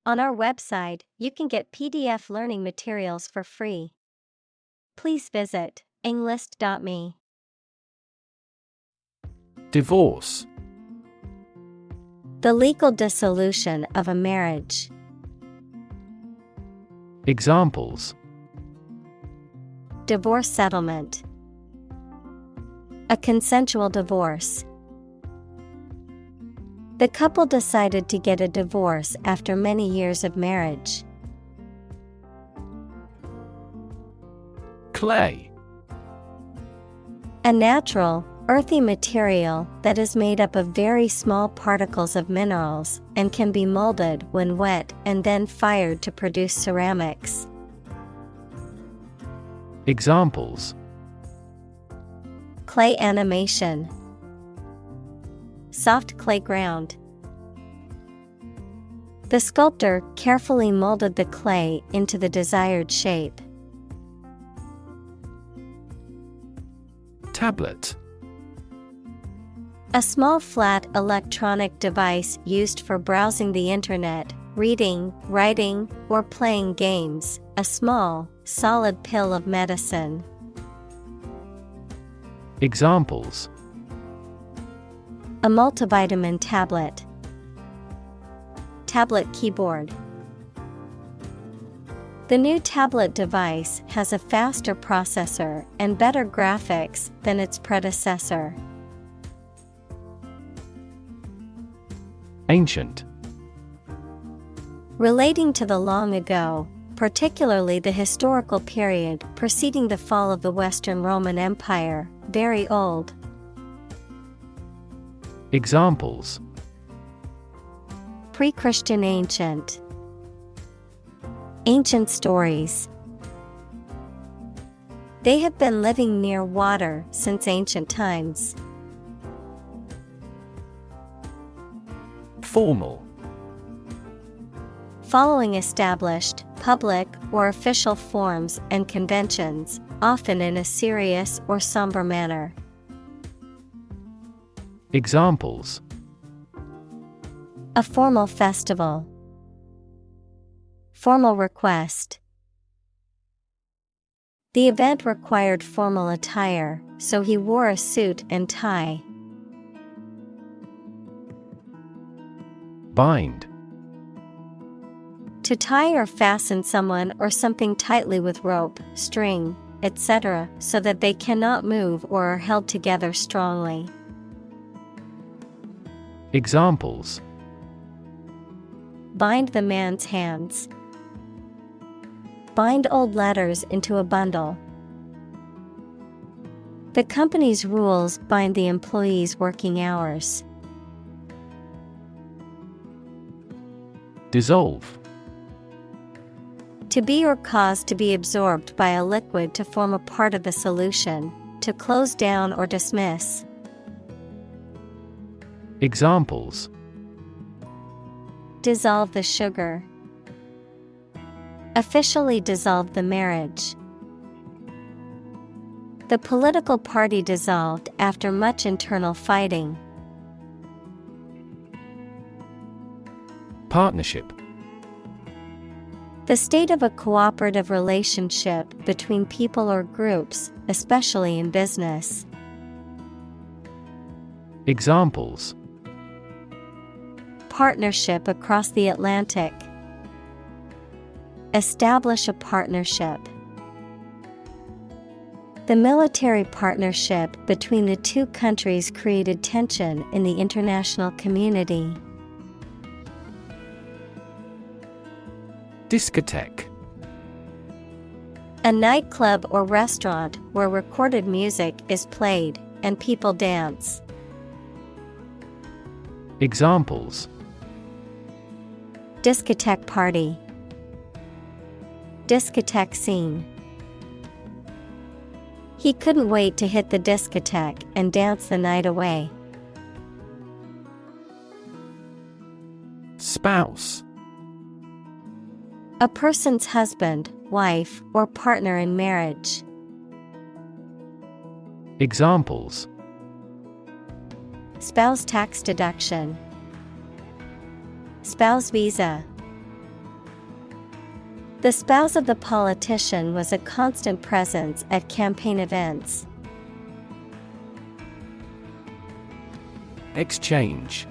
On our website, you can get PDF learning materials for free. Please visit englist.me. Divorce. The legal dissolution of a marriage. Examples: Divorce settlement. A consensual divorce. The couple decided to get a divorce after many years of marriage. Clay. A natural, earthy material that is made up of very small particles of minerals and can be molded when wet and then fired to produce ceramics. Examples: Clay animation. Soft clay ground. The sculptor carefully molded the clay into the desired shape. Tablet. A small flat electronic device used for browsing the internet, reading, writing, or playing games. A small, solid pill of medicine. Examples: A multivitamin tablet. Tablet keyboard. The new tablet device has a faster processor and better graphics than its predecessor. Ancient. Relating to the long ago, particularly the historical period preceding the fall of the Western Roman Empire, very old. Examples: Pre-Christian ancient. Ancient stories. They have been living near water since ancient times. Formal. Following established, public or official forms and conventions, often in a serious or somber manner. Examples: A formal festival. Formal request. The event required formal attire, so he wore a suit and tie. Bind. To tie or fasten someone or something tightly with rope, string, etc., so that they cannot move or are held together strongly. Examples: Bind the man's hands. Bind old letters into a bundle. The company's rules bind the employees' working hours. Dissolve. To be or cause to be absorbed by a liquid to form a part of the solution, to close down or dismiss. Examples: Dissolve the sugar. Officially dissolved the marriage. The political party dissolved after much internal fighting. Partnership. The state of a cooperative relationship between people or groups, especially in business. Examples: Partnership across the Atlantic. Establish a partnership. The military partnership between the two countries created tension in the international community. Discotheque. A nightclub or restaurant where recorded music is played and people dance. Examples: Discotheque party. Discotheque scene. He couldn't wait to hit the discotheque and dance the night away. Spouse. A person's husband, wife, or partner in marriage. Examples: Spouse tax deduction. Spouse visa. The spouse of the politician was a constant presence at campaign events. Exchange.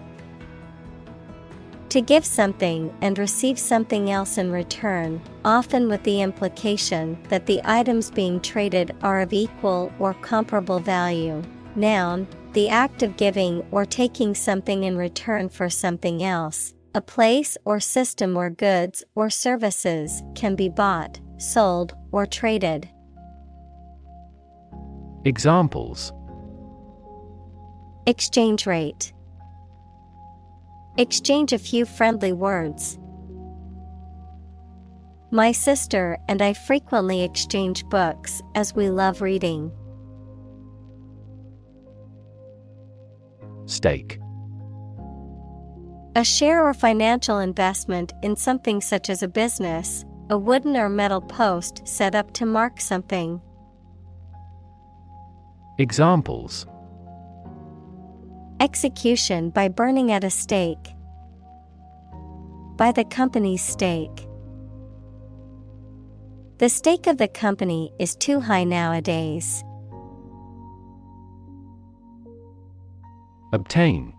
To give something and receive something else in return, often with the implication that the items being traded are of equal or comparable value. Noun, the act of giving or taking something in return for something else, a place or system where goods or services can be bought, sold, or traded. Examples. Exchange rate. Exchange a few friendly words. My sister and I frequently exchange books as we love reading. Stake. A share or financial investment in something such as a business, a wooden or metal post set up to mark something. Examples. Execution by burning at a stake. By the company's stake. The stake of the company is too high nowadays. Obtain.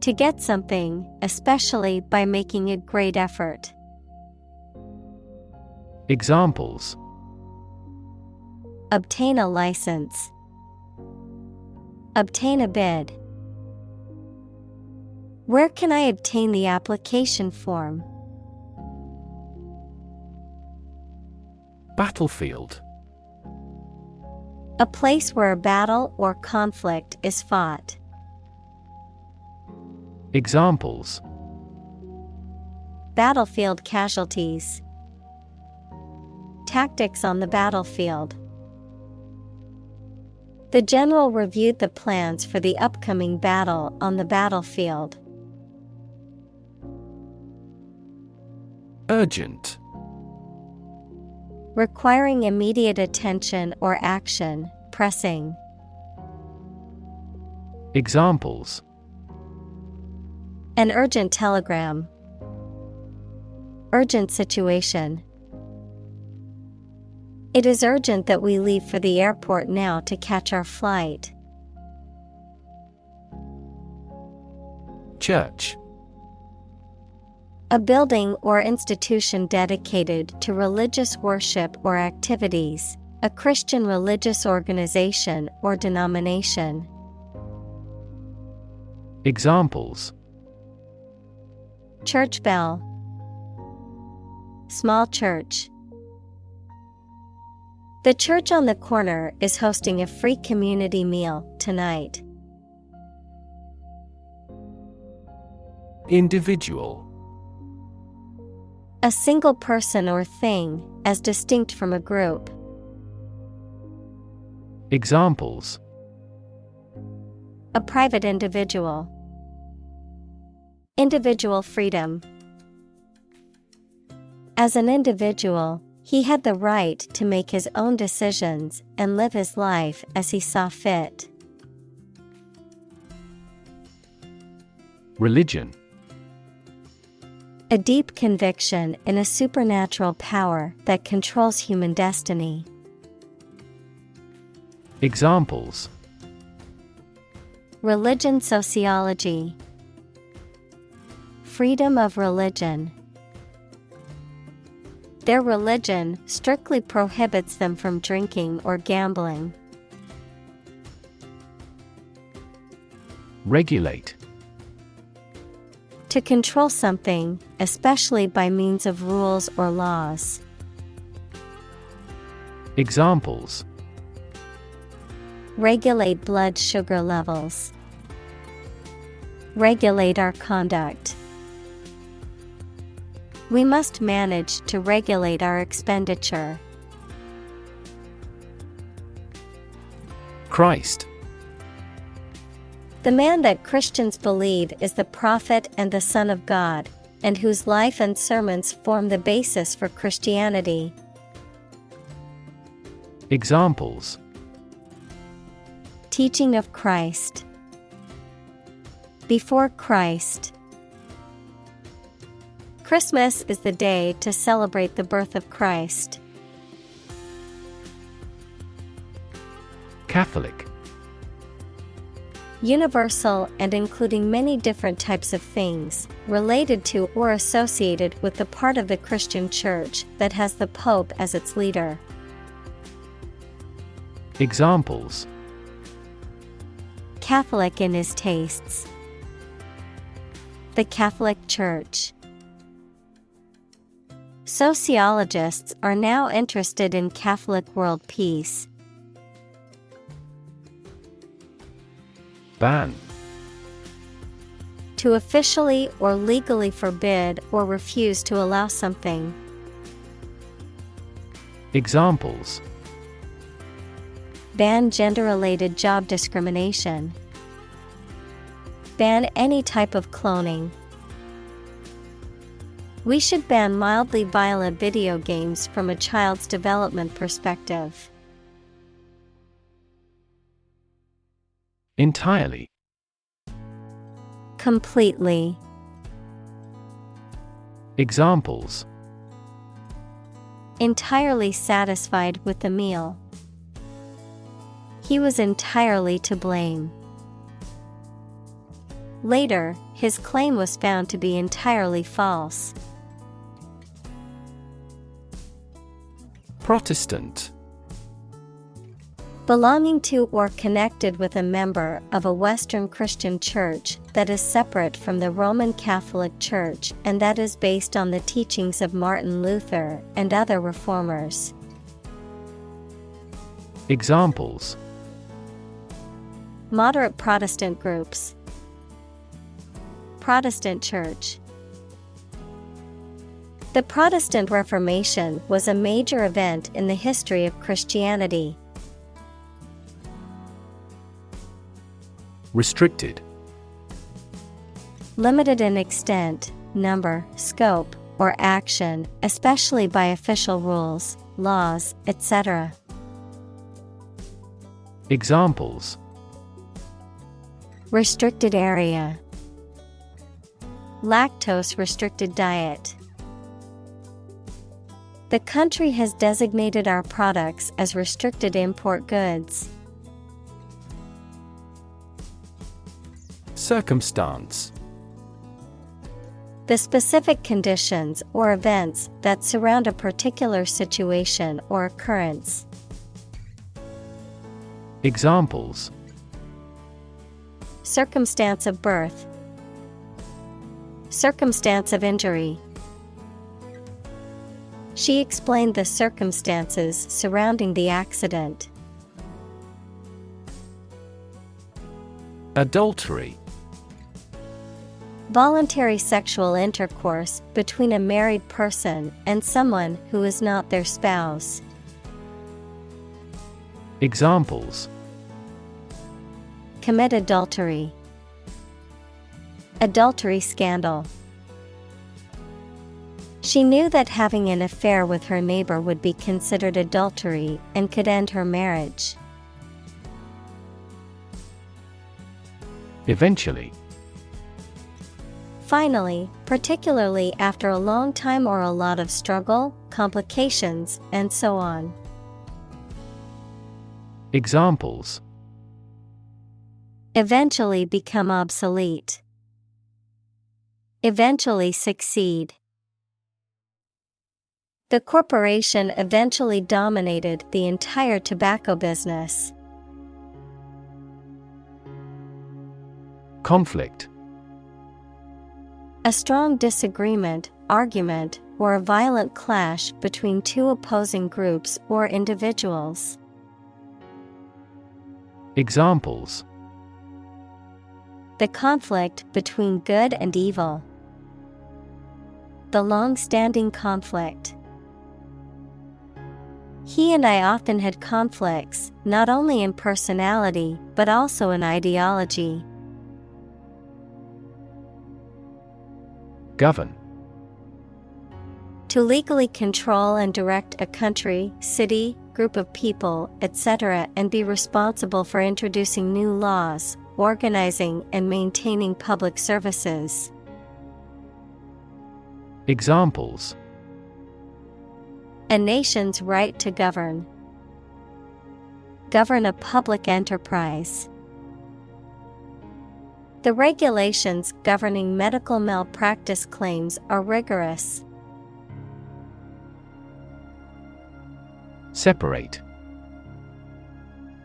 To get something, especially by making a great effort. Examples. Obtain a license. Obtain a bid. Where can I obtain the application form? Battlefield. A place where a battle or conflict is fought. Examples. Battlefield casualties. Tactics on the battlefield. The general reviewed the plans for the upcoming battle on the battlefield. Urgent. Requiring immediate attention or action, pressing. Examples. An urgent telegram. Urgent situation. It is urgent that we leave for the airport now to catch our flight. Church. A building or institution dedicated to religious worship or activities, a Christian religious organization or denomination. Examples. Church bell. Small church. The church on the corner is hosting a free community meal tonight. Individual. A single person or thing, as distinct from a group. Examples. A private individual. Individual freedom. As an individual, he had the right to make his own decisions and live his life as he saw fit. Religion. A deep conviction in a supernatural power that controls human destiny. Examples. Religion sociology. Freedom of religion. Their religion strictly prohibits them from drinking or gambling. Regulate. To control something, especially by means of rules or laws. Examples. Regulate blood sugar levels. Regulate our conduct. We must manage to regulate our expenditure. Christ. The man that Christians believe is the prophet and the Son of God, and whose life and sermons form the basis for Christianity. Examples. Teaching of Christ. Before Christ. Christmas is the day to celebrate the birth of Christ. Catholic. Universal and including many different types of things, related to or associated with the part of the Christian Church that has the Pope as its leader. Examples: Catholic in his tastes. The Catholic Church. Sociologists are now interested in Catholic world peace. Ban. To officially or legally forbid or refuse to allow something. Examples: Ban gender-related job discrimination. Ban any type of cloning. We should ban mildly violent video games from a child's development perspective. Entirely. Completely. Examples: Entirely satisfied with the meal. He was entirely to blame. Later, his claim was found to be entirely false. Protestant. Belonging to or connected with a member of a Western Christian church that is separate from the Roman Catholic Church and that is based on the teachings of Martin Luther and other reformers. Examples: Moderate Protestant groups. Protestant Church. The Protestant Reformation was a major event in the history of Christianity. Restricted. Limited in extent, number, scope, or action, especially by official rules, laws, etc. Examples: Restricted area. Lactose-restricted diet. The country has designated our products as restricted import goods. Circumstance. The specific conditions or events that surround a particular situation or occurrence. Examples: Circumstance of birth. Circumstance of injury. She explained the circumstances surrounding the accident. Adultery. Voluntary sexual intercourse between a married person and someone who is not their spouse. Examples: Commit adultery. Adultery scandal. She knew that having an affair with her neighbor would be considered adultery and could end her marriage. Eventually. Finally, particularly after a long time or a lot of struggle, complications, and so on. Examples: Eventually become obsolete. Eventually succeed. The corporation eventually dominated the entire tobacco business. Conflict. A strong disagreement, argument, or a violent clash between two opposing groups or individuals. Examples: The conflict between good and evil. The long-standing conflict. He and I often had conflicts, not only in personality, but also in ideology. Govern. To legally control and direct a country, city, group of people, etc., and be responsible for introducing new laws, organizing and maintaining public services. Examples: A nation's right to govern. Govern a public enterprise. The regulations governing medical malpractice claims are rigorous. Separate.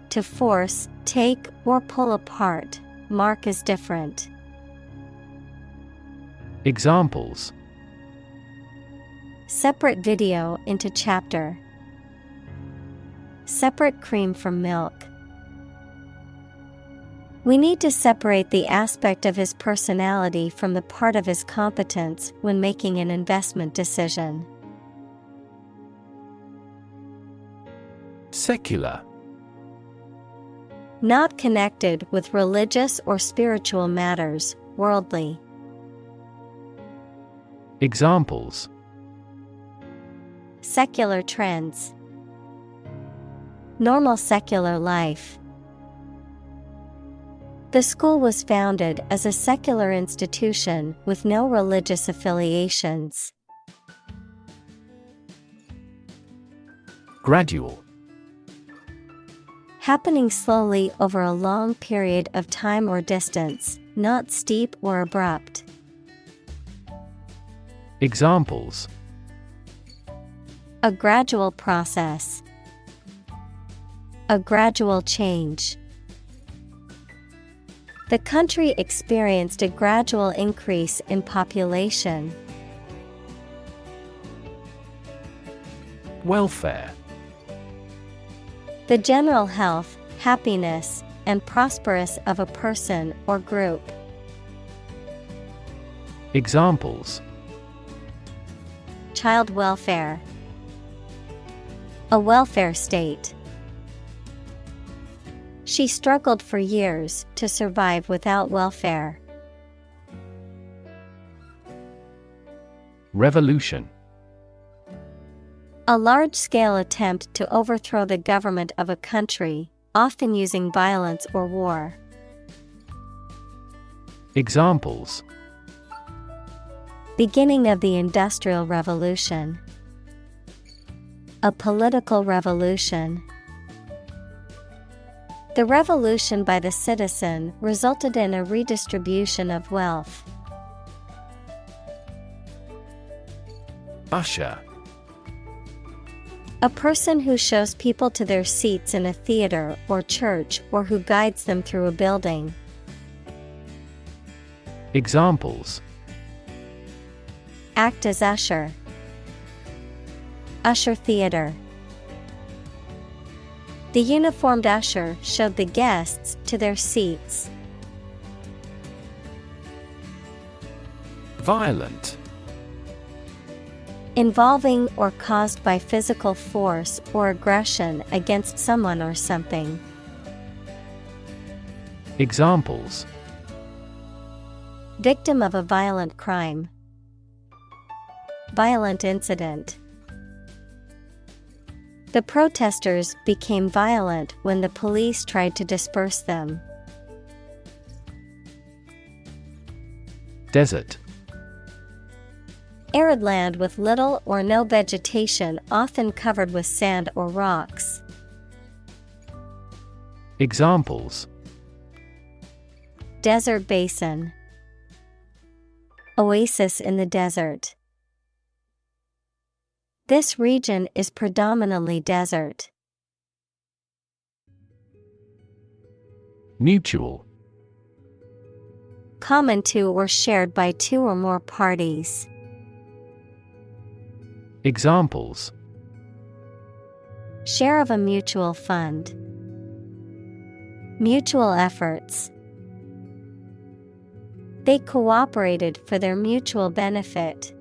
To force, take, or pull apart, mark as different. Examples: Separate video into chapter. Separate cream from milk. We need to separate the aspect of his personality from the part of his competence when making an investment decision. Secular. Not connected with religious or spiritual matters, worldly. Examples: Secular trends. Normal secular life. The school was founded as a secular institution with no religious affiliations. Gradual. Happening slowly over a long period of time or distance, not steep or abrupt. Examples: A gradual process. A gradual change. The country experienced a gradual increase in population. Welfare. The general health, happiness, and prosperous of a person or group. Examples: Child welfare. A welfare state. She struggled for years to survive without welfare. Revolution. A large-scale attempt to overthrow the government of a country, often using violence or war. Examples: Beginning of the Industrial Revolution. A political revolution. The revolution by the citizen resulted in a redistribution of wealth. Usher. A person who shows people to their seats in a theater or church or who guides them through a building. Examples: Act as usher. Usher theater. The uniformed usher showed the guests to their seats. Violent. Involving or caused by physical force or aggression against someone or something. Examples: Victim of a violent crime. Violent incident. The protesters became violent when the police tried to disperse them. Desert. Arid land with little or no vegetation, often covered with sand or rocks. Examples: Desert basin. Oasis in the desert. This region is predominantly desert. Mutual. Common to or shared by two or more parties. Examples: Share of a mutual fund. Mutual efforts. They cooperated for their mutual benefit.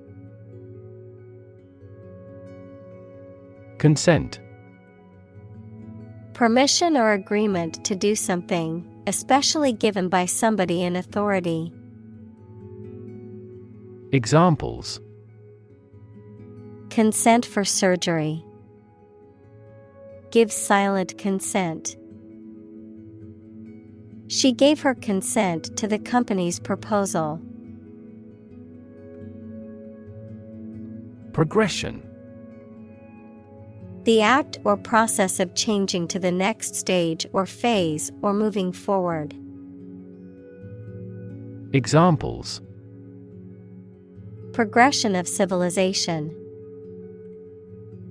Consent. Permission or agreement to do something, especially given by somebody in authority. Examples: Consent for surgery. Give silent consent. She gave her consent to the company's proposal. Progression. The act or process of changing to the next stage or phase or moving forward. Examples: Progression of civilization.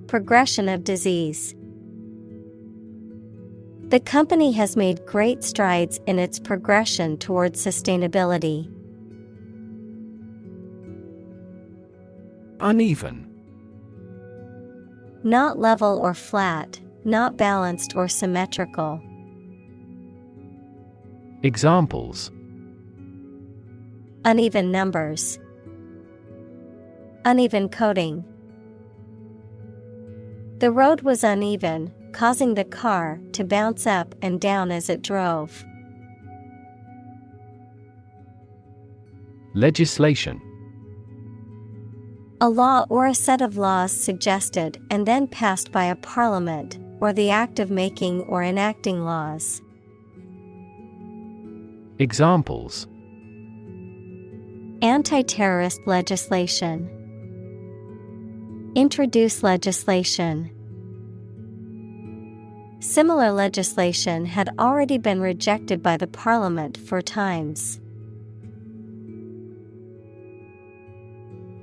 Progression of disease. The company has made great strides in its progression towards sustainability. Uneven. Not level or flat, not balanced or symmetrical. Examples: Uneven numbers. Uneven coating. The road was uneven, causing the car to bounce up and down as it drove. Legislation. A law or a set of laws suggested and then passed by a parliament, or the act of making or enacting laws. Examples: Anti-terrorist legislation. Introduce legislation. Similar legislation had already been rejected by the parliament 4 times.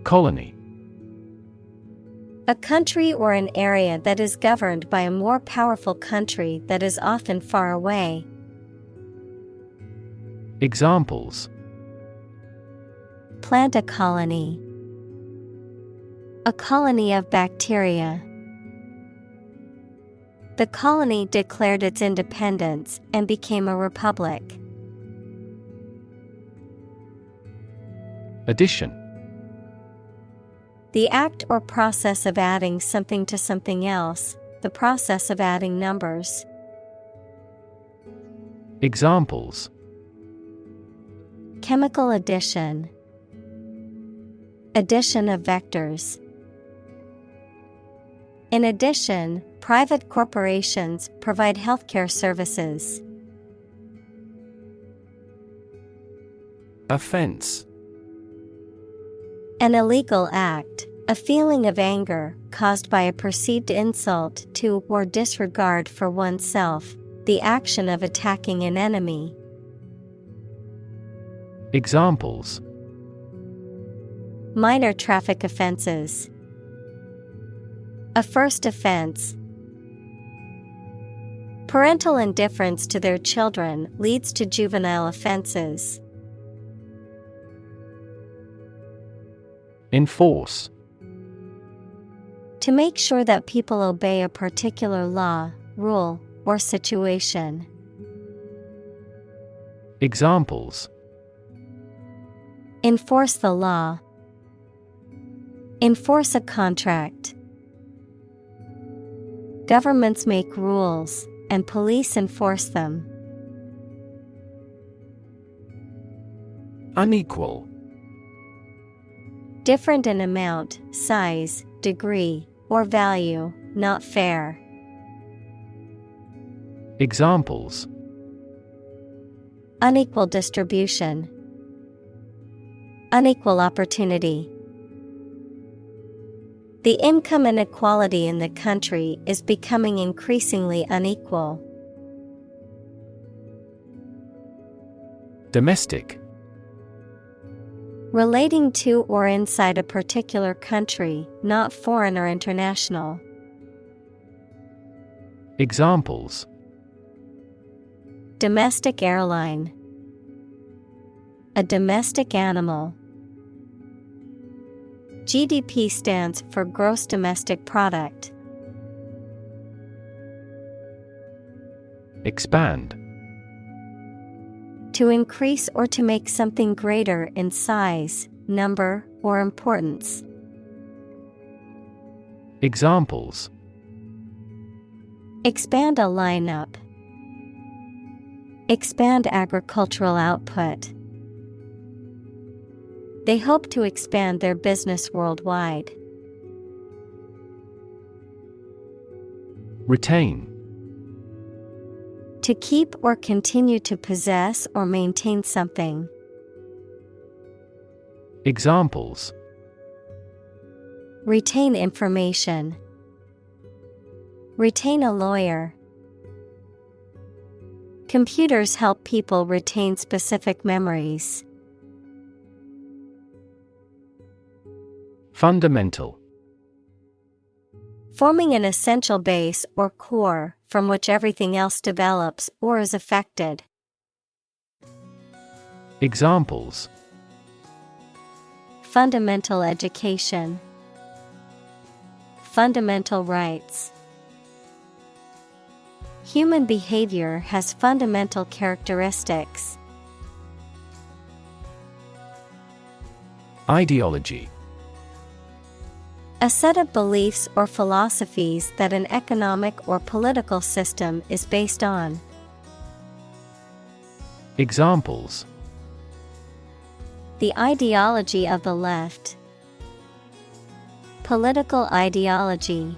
Colony. A country or an area that is governed by a more powerful country that is often far away. Examples: Plant a colony. A colony of bacteria. The colony declared its independence and became a republic. Addition. The act or process of adding something to something else, the process of adding numbers. Examples: Chemical addition. Addition of vectors. In addition, private corporations provide healthcare services. Offense. An illegal act, a feeling of anger caused by a perceived insult to or disregard for oneself, the action of attacking an enemy. Examples: Minor traffic offenses. A first offense. Parental indifference to their children leads to juvenile offenses. Enforce. To make sure that people obey a particular law, rule, or situation. Examples: Enforce the law. Enforce a contract. Governments make rules, and police enforce them. Unequal. Different in amount, size, degree, or value, not fair. Examples: Unequal distribution. Unequal opportunity. The income inequality in the country is becoming increasingly unequal. Domestic. Relating to or inside a particular country, not foreign or international. Examples: Domestic airline. A domestic animal. GDP stands for gross domestic product. Expand. To increase or to make something greater in size, number, or importance. Examples: Expand a lineup. Expand agricultural output. They hope to expand their business worldwide. Retain. To keep or continue to possess or maintain something. Examples: Retain information. Retain a lawyer. Computers help people retain specific memories. Fundamental. Forming an essential base or core from which everything else develops or is affected. Examples: Fundamental education. Fundamental rights. Human behavior has fundamental characteristics. Ideology. A set of beliefs or philosophies that an economic or political system is based on. Examples: The ideology of the left. Political ideology.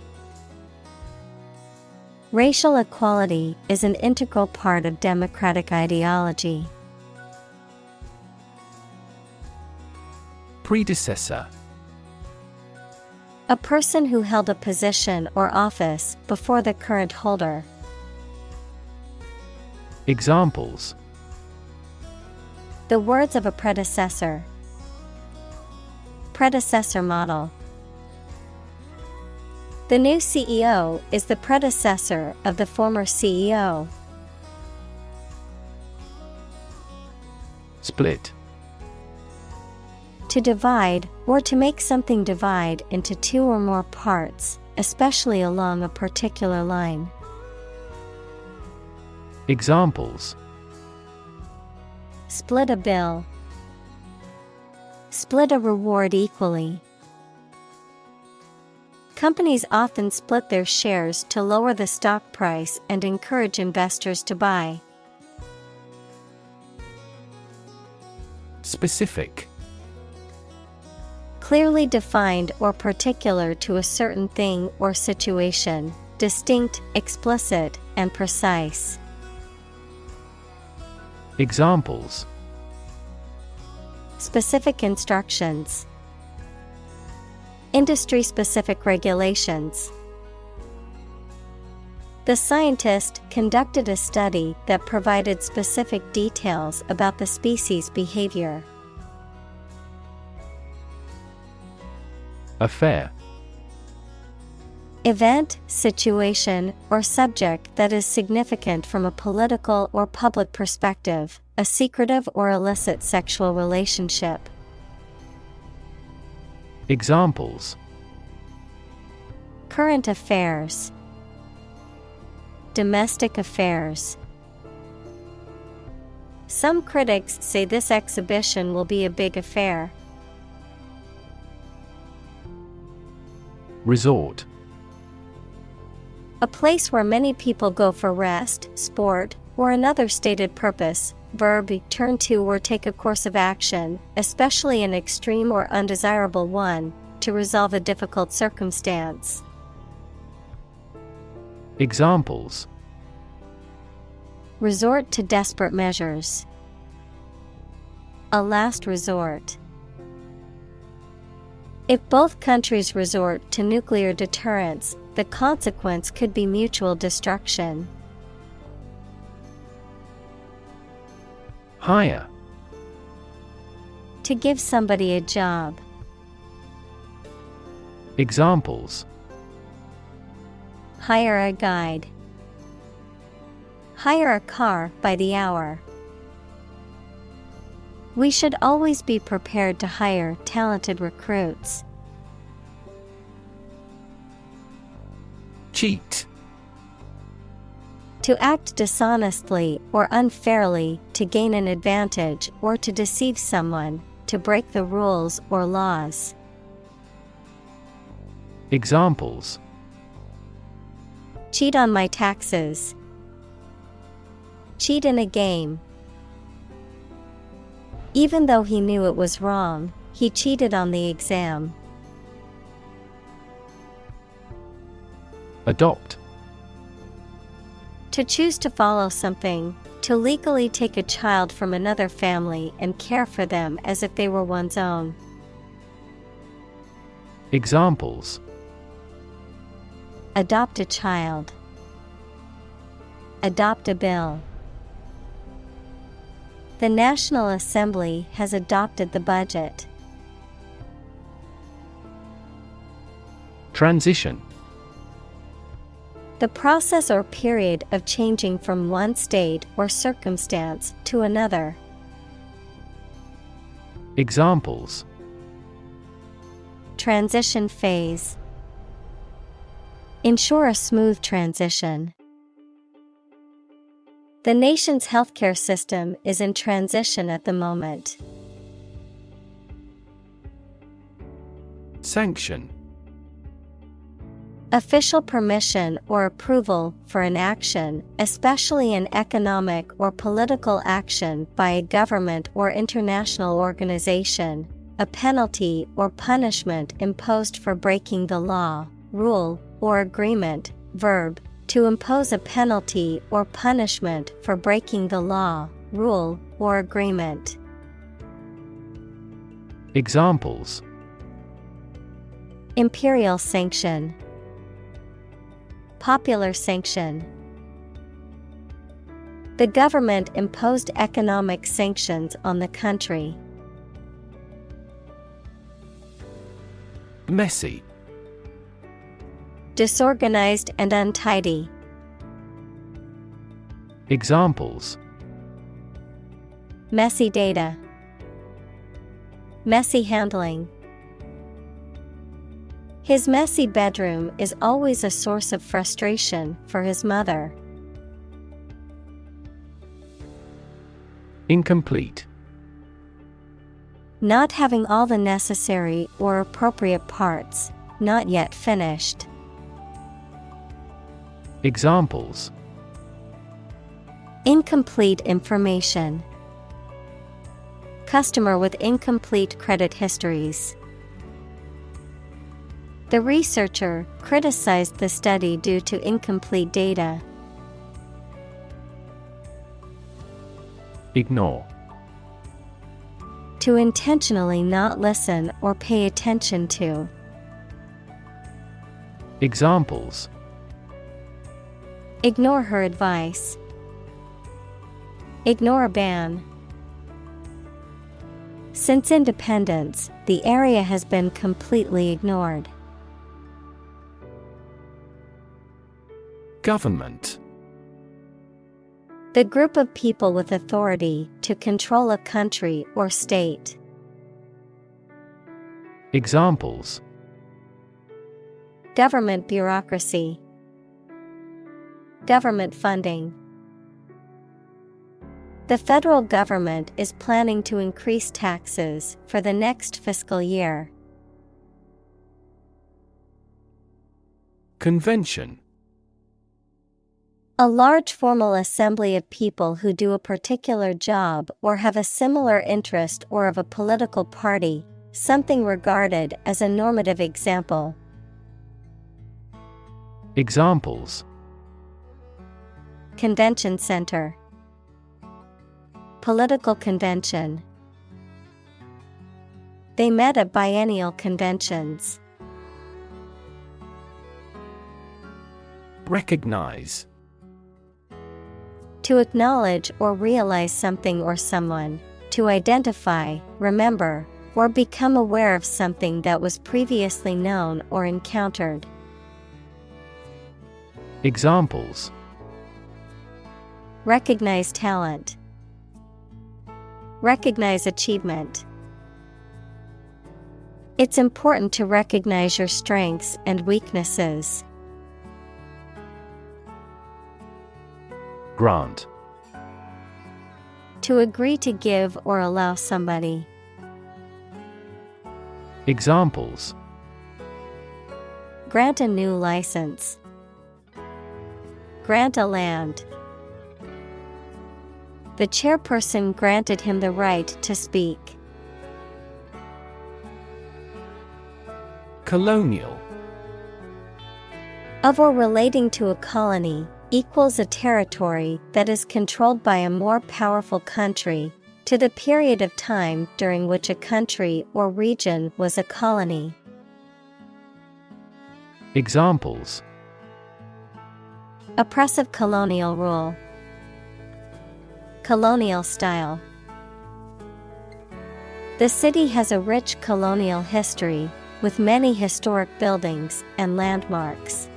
Racial equality is an integral part of democratic ideology. Predecessor. A person who held a position or office before the current holder. Examples: The words of a predecessor. Predecessor model. The new CEO is the predecessor of the former CEO. Split. To divide, or to make something divide into two or more parts, especially along a particular line. Examples: Split a bill. Split a reward equally. Companies often split their shares to lower the stock price and encourage investors to buy. Specific. Clearly defined or particular to a certain thing or situation, distinct, explicit, and precise. Examples: Specific instructions. Industry-specific regulations. The scientist conducted a study that provided specific details about the species' behavior. Affair. Event, situation, or subject that is significant from a political or public perspective, a secretive or illicit sexual relationship. Examples: Current affairs. Domestic affairs. Some critics say this exhibition will be a big affair. Resort. A place where many people go for rest, sport, or another stated purpose. Verb, turn to or take a course of action, especially an extreme or undesirable one, to resolve a difficult circumstance. Examples: Resort to desperate measures. A last resort. If both countries resort to nuclear deterrence, the consequence could be mutual destruction. Hire. To give somebody a job. Examples: Hire a guide. Hire a car by the hour. We should always be prepared to hire talented recruits. Cheat. To act dishonestly or unfairly to gain an advantage or to deceive someone, to break the rules or laws. Examples: Cheat on my taxes. Cheat in a game. Even though he knew it was wrong, he cheated on the exam. Adopt. To choose to follow something, to legally take a child from another family and care for them as if they were one's own. Examples: Adopt a child. Adopt a bill. The National Assembly has adopted the budget. Transition: The process or period of changing from one state or circumstance to another. Examples: Transition phase. Ensure a smooth transition. The nation's healthcare system is in transition at the moment. Sanction: Official permission or approval for an action, especially an economic or political action by a government or international organization, a penalty or punishment imposed for breaking the law, rule, or agreement. Verb: to impose a penalty or punishment for breaking the law, rule, or agreement. Examples: Imperial sanction. Popular sanction. The government imposed economic sanctions on the country. Messy: Disorganized and untidy. Examples: Messy data. Messy handling. His messy bedroom is always a source of frustration for his mother. Incomplete: Not having all the necessary or appropriate parts, not yet finished. Examples: Incomplete information. Customer with incomplete credit histories. The researcher criticized the study due to incomplete data. Ignore: To intentionally not listen or pay attention to. Examples: Ignore her advice. Ignore a ban. Since independence, the area has been completely ignored. Government: The group of people with authority to control a country or state. Examples: Government bureaucracy. Government funding. The federal government is planning to increase taxes for the next fiscal year. Convention: A large formal assembly of people who do a particular job or have a similar interest or of a political party, something regarded as a normative example. Examples: Convention center. Political convention. They met at biennial conventions. Recognize: To acknowledge or realize something or someone, to identify, remember, or become aware of something that was previously known or encountered. Examples: Recognize talent. Recognize achievement. It's important to recognize your strengths and weaknesses. Grant: To agree to give or allow somebody. Examples: Grant a new license. Grant a land. The chairperson granted him the right to speak. Colonial: Of or relating to a colony, equals a territory that is controlled by a more powerful country, to the period of time during which a country or region was a colony. Examples: oppressive colonial rule, colonial style. The city has a rich colonial history, with many historic buildings and landmarks.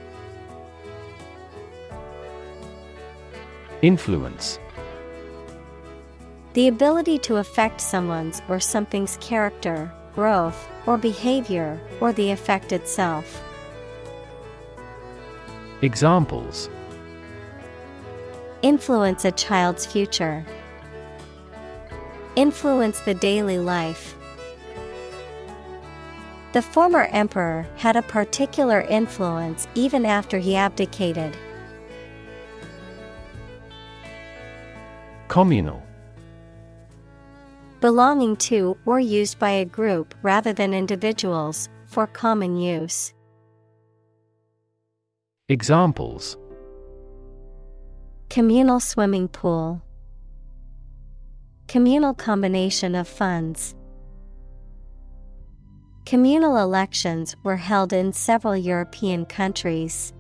Influence: the ability to affect someone's or something's character, growth, or behavior, or the effect itself. Examples: influence a child's future, influence the daily life. The former emperor had a particular influence even after he abdicated. Communal: belonging to or used by a group rather than individuals, for common use. Examples: communal swimming pool, communal combination of funds. Communal elections were held in several European countries.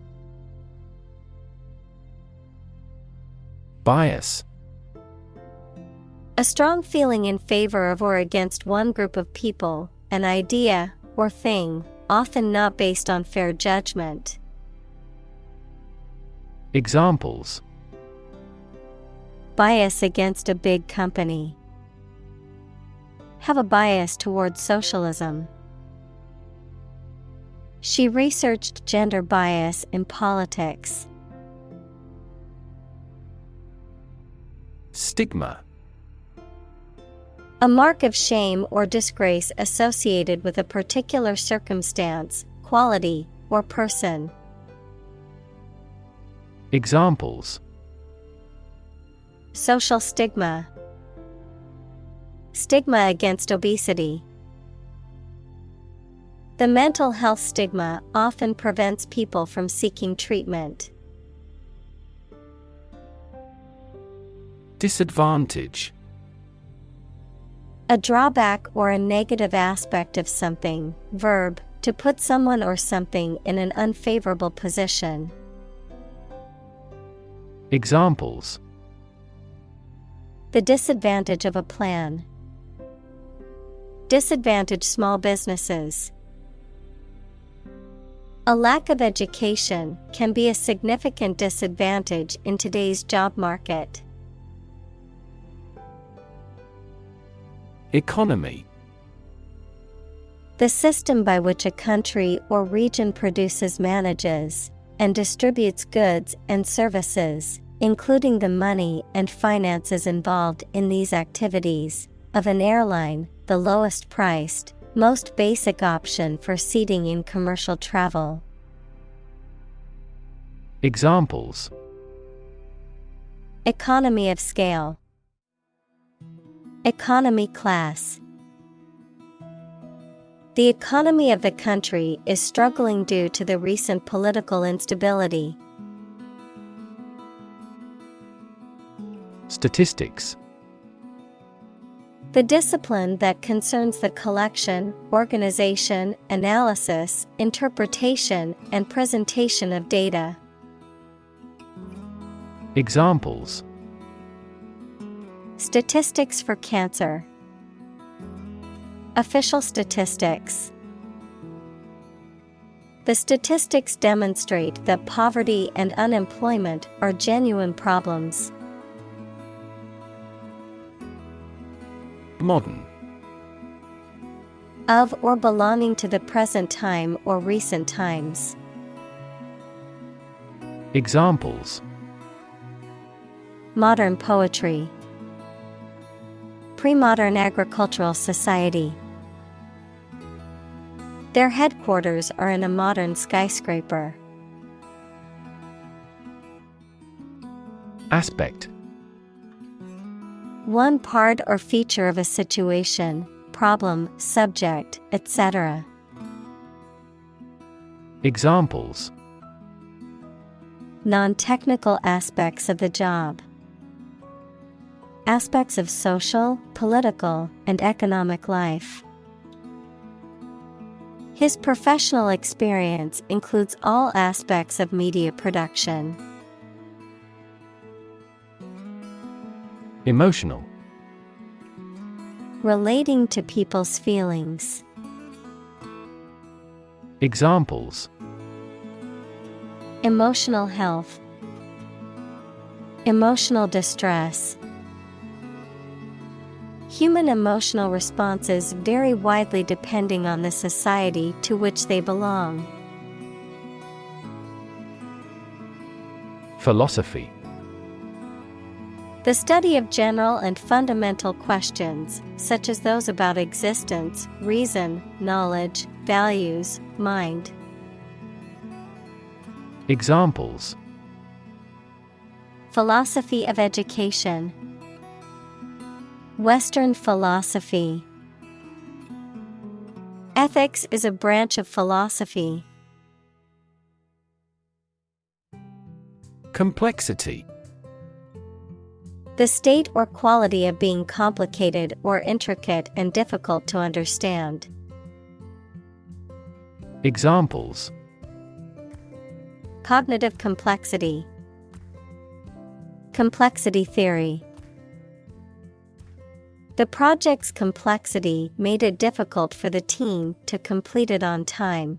Bias: a strong feeling in favor of or against one group of people, an idea, or thing, often not based on fair judgment. Examples: bias against a big company, have a bias towards socialism. She researched gender bias in politics. Stigma: a mark of shame or disgrace associated with a particular circumstance, quality, or person. Examples: social stigma, stigma against obesity. The mental health stigma often prevents people from seeking treatment. Disadvantage: a drawback or a negative aspect of something. Verb, to put someone or something in an unfavorable position. Examples: the disadvantage of a plan, disadvantage small businesses. A lack of education can be a significant disadvantage in today's job market. Economy: the system by which a country or region produces, manages, and distributes goods and services, including the money and finances involved in these activities, of an airline, the lowest priced, most basic option for seating in commercial travel. Examples: economy of scale, economy class. The economy of the country is struggling due to the recent political instability. Statistics: the discipline that concerns the collection, organization, analysis, interpretation, and presentation of data. Examples: statistics for cancer, official statistics. The statistics demonstrate that poverty and unemployment are genuine problems. Modern: of or belonging to the present time or recent times. Examples: modern poetry, pre-modern agricultural society. Their headquarters are in a modern skyscraper. Aspect: one part or feature of a situation, problem, subject, etc. Examples: non-technical aspects of the job, aspects of social, political, and economic life. His professional experience includes all aspects of media production. Emotional. Relating to people's feelings. Examples: Emotional health. Emotional distress. Human emotional responses vary widely depending on the society to which they belong. Philosophy. The study of general and fundamental questions, such as those about existence, reason, knowledge, values, mind. Examples: Philosophy of education. Western philosophy. Ethics is a branch of philosophy. Complexity. The state or quality of being complicated or intricate and difficult to understand. Examples: Cognitive complexity. Complexity theory. The project's complexity made it difficult for the team to complete it on time.